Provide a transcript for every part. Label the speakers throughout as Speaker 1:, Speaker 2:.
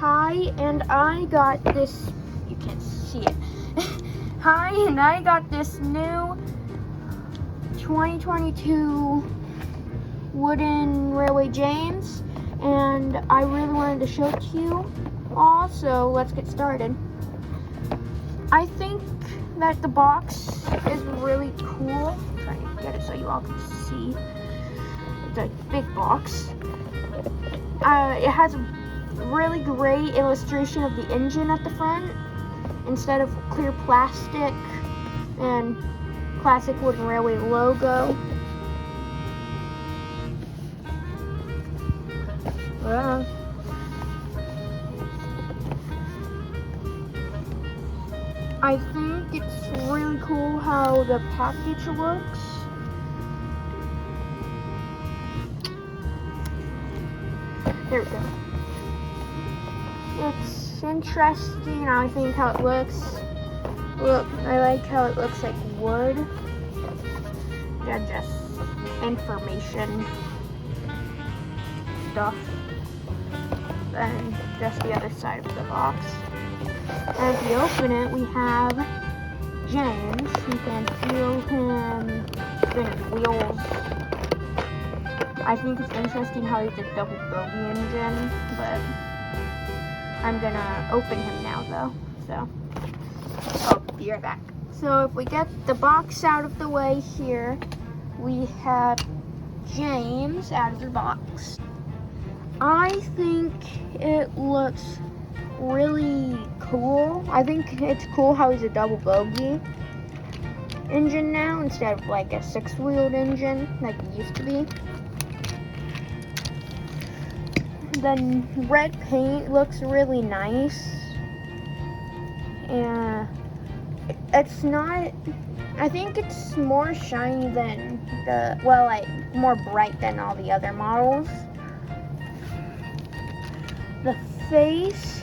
Speaker 1: Hi, and I got this, you can't see it. Hi, and I got this new 2022 wooden railway James, and I really wanted to show it to you all, so let's get started. I think that the box is really cool. I'm trying to get it so you all can see. It's a big box. It has a really great illustration of the engine at the front instead of clear plastic and classic wooden railway logo. I think it's really cool how the package looks. There we go. It's interesting, I think, how it looks. Look, I like how it looks like wood. And just information stuff. And just the other side of the box. And if you open it, we have James. You can feel him spinning wheels. I think it's interesting how he's a double bogey engine, but I'm gonna open him now though, so I'll be right back. So if we get the box out of the way here, we have James out of the box. I think it looks really cool. I think it's cool how he's a double bogey engine now instead of like a 6-wheeled engine like it used to be. The red paint looks really nice, and it's not, I think it's more shiny than more bright than all the other models. The face,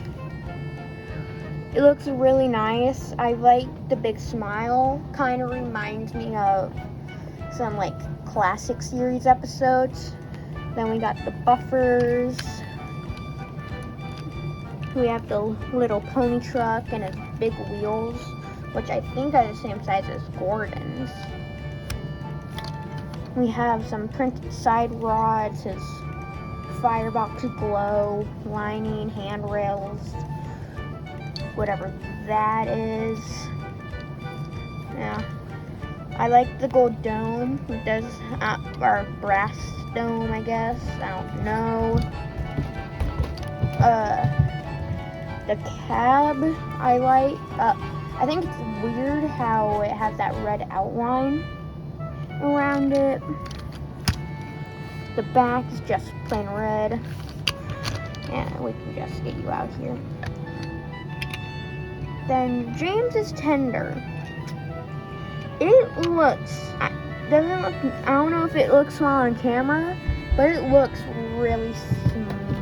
Speaker 1: it looks really nice. I like the big smile, kind of reminds me of some like classic series episodes. Then we got the buffers. We have the little pony truck and its big wheels, which I think are the same size as Gordon's. We have some printed side rods, his firebox glow, lining, handrails, whatever that is. Yeah, I like the gold dome. It does, or brass dome, I guess. I don't know. The cab, I like. I think it's weird how it has that red outline around it. The back is just plain red. And we can just get you out here. Then James is tender. It looks, doesn't look, I don't know if it looks small on camera, but it looks really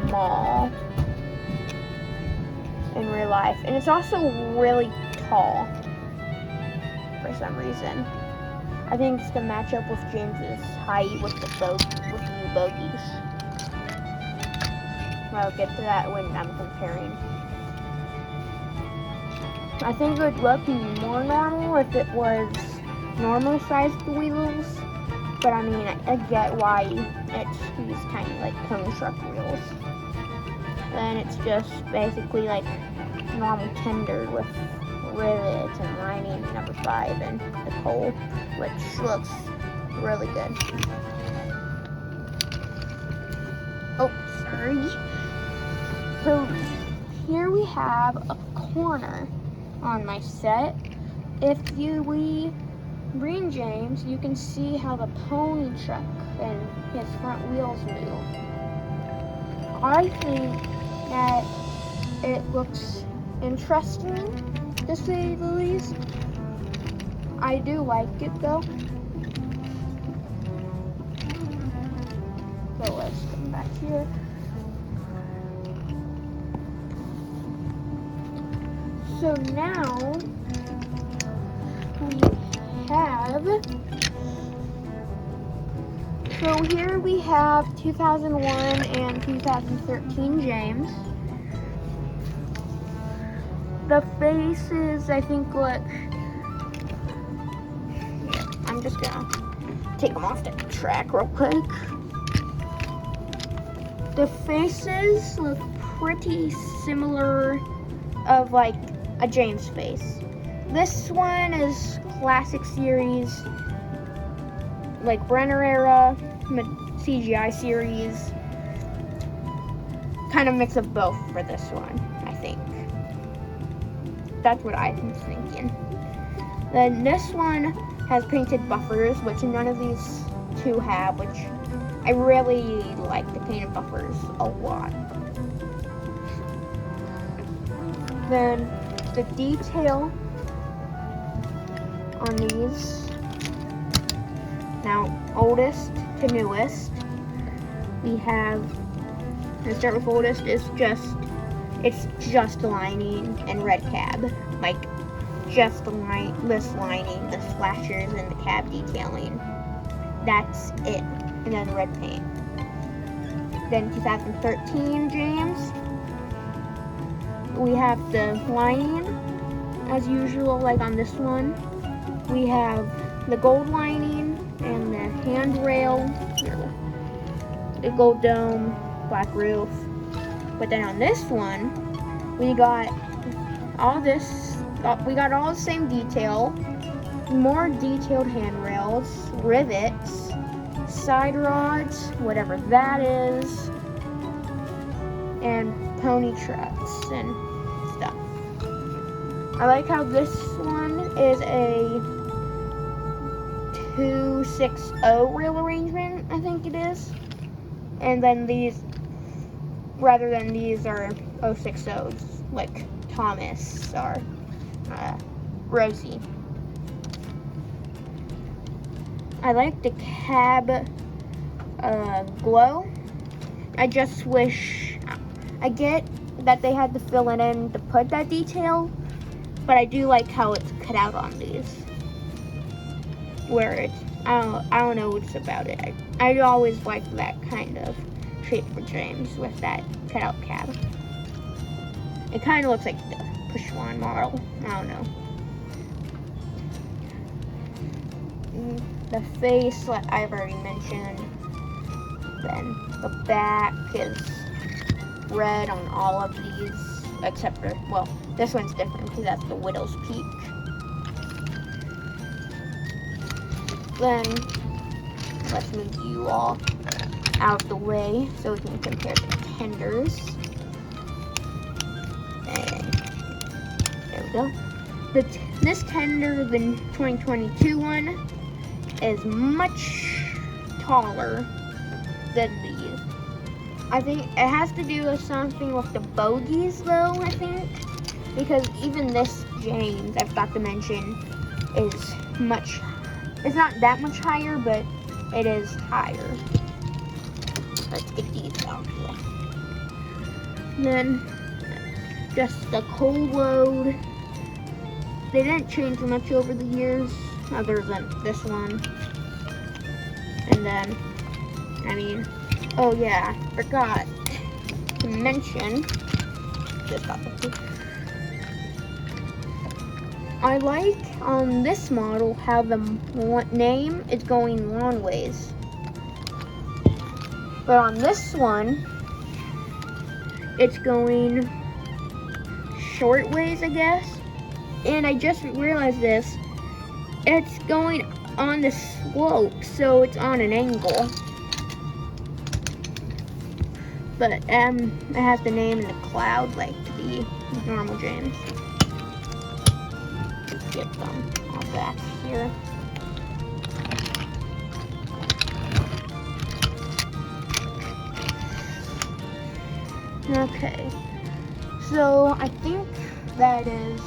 Speaker 1: small in real life. And it's also really tall for some reason. I think it's to match up with James's height with the new bogies. I'll get to that when I'm comparing. I think it would look more normal if it was normal sized wheels, but I mean, I get why it's these tiny like pony truck wheels. Then it's just basically like normal tender with rivets and lining number 5 and the pole, which looks really good. Oh, sorry. So here we have a corner on my set. If we bring James, you can see how the pony truck and his front wheels move. I think that it looks interesting, to say the least. I do like it though. So let's come back here. So now we have, so here we have 2001 and 2013 James. The faces, I think, look. I'm just gonna take them off the track real quick. The faces look pretty similar of like a James face. This one is classic series, like Brenner era, CGI series. Kind of mix of both for this one, I think. That's what I'm thinking. Then this one has painted buffers, which none of these two have, which I really like the painted buffers a lot. Then the detail on these, now oldest to newest, we have, let's start with oldest, it's just lining and red cab, like just the this lining, the splashers, and the cab detailing. That's it. And then red paint. Then 2013 James, we have the lining as usual, like on this one. We have the gold lining and the handrail, the gold dome, black roof. But then on this one, we got all this. We got all the same detail, more detailed handrails, rivets, side rods, whatever that is, and pony trucks and stuff. I like how this one is a 260 rail arrangement, I think it is. And then these, rather than these, are 060s, like Thomas or Rosie. I like the cab glow. I just wish, I get that they had to fill it in to put that detail, but I do like how it's cut out on these. Where it's, I don't know what's about it. I always liked that kind of shape for James with that cut out cab. It kind of looks like the push one model. I don't know. The face, like I've already mentioned. Then the back is red on all of these, except for, well, this one's different because that's the Widow's Peak. Then let's move you all out of the way so we can compare the tenders. And there we go. This tender, the 2022 one, is much taller than these. I think it has to do with something with the bogies though, I think. Because even this James, I forgot to mention, is much, it's not that much higher, but it is higher. Let's get these out here. Then, just the cold load. They didn't change much over the years, other than this one. And then, I mean, oh yeah, I forgot to mention, I like on this model how the name is going long ways. But on this one, it's going short ways, I guess. And I just realized this, it's going on the slope, so it's on an angle. But it has the name in the cloud like the normal James. Let's get them all back here. Okay, so I think that is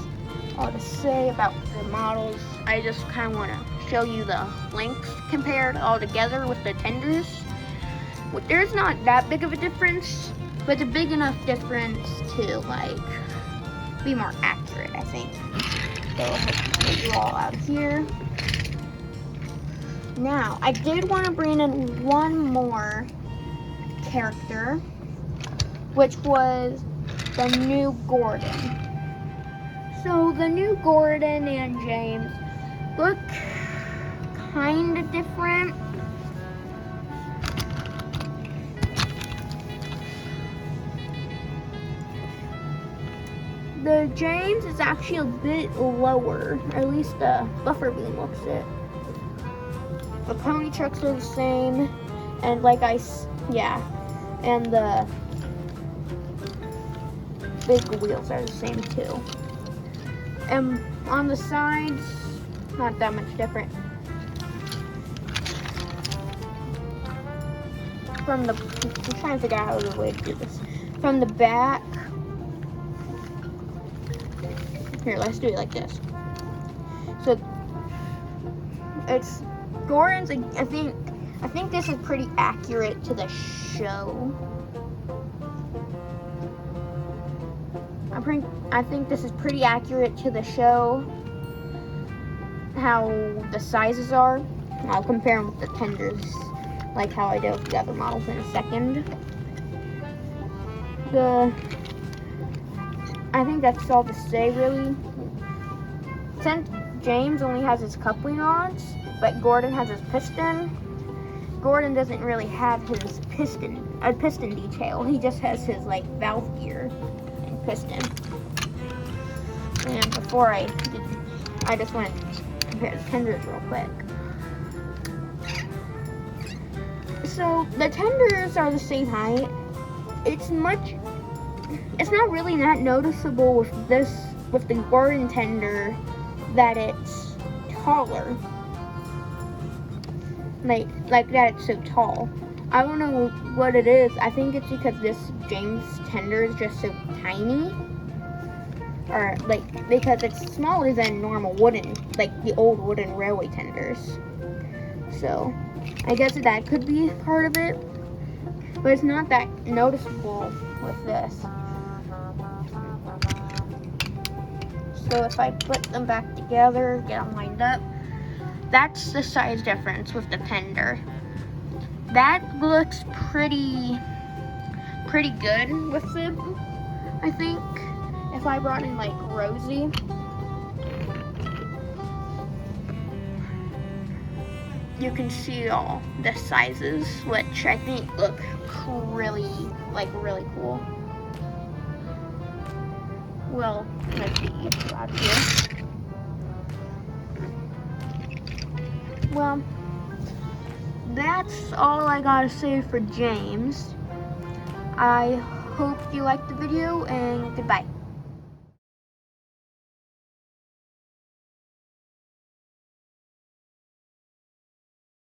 Speaker 1: all to say about the models. I just kind of want to show you the lengths compared all together with the tenders. There's not that big of a difference, but it's a big enough difference to like be more accurate, I think. So let's get you all out here. Now, I did want to bring in one more character, which was the new Gordon. So the new Gordon and James look kind of different. The James is actually a bit lower, or at least the buffer beam looks it. The pony trucks are the same, and and the big wheels are the same too. And on the sides, not that much different. I'm trying to figure out the way to do this. From the back, here, let's do it like this. So it's Gordon's. I think this is pretty accurate to the show. I think this is pretty accurate to the show. How the sizes are. I'll compare them with the tenders, like how I did with the other models in a second. I think that's all to say, really. Since James only has his coupling rods, but Gordon has his piston, Gordon doesn't really have his piston detail. He just has his valve gear and piston. And before I just want to compare the tenders real quick. So the tenders are the same height. It's not really that noticeable with the Gordon tender that it's taller. Like that it's so tall. I don't know what it is. I think it's because this James tender is just so tiny. Or because it's smaller than normal wooden, the old wooden railway tenders. So I guess that could be part of it. But it's not that noticeable with this. So if I put them back together, get them lined up, that's the size difference with the tender. That looks pretty good with it, I think. If I brought in Rosie, you can see all the sizes, which I think look really cool. Well, let's get each rod here. Well, that's all I gotta say for James. I hope you liked the video, and goodbye.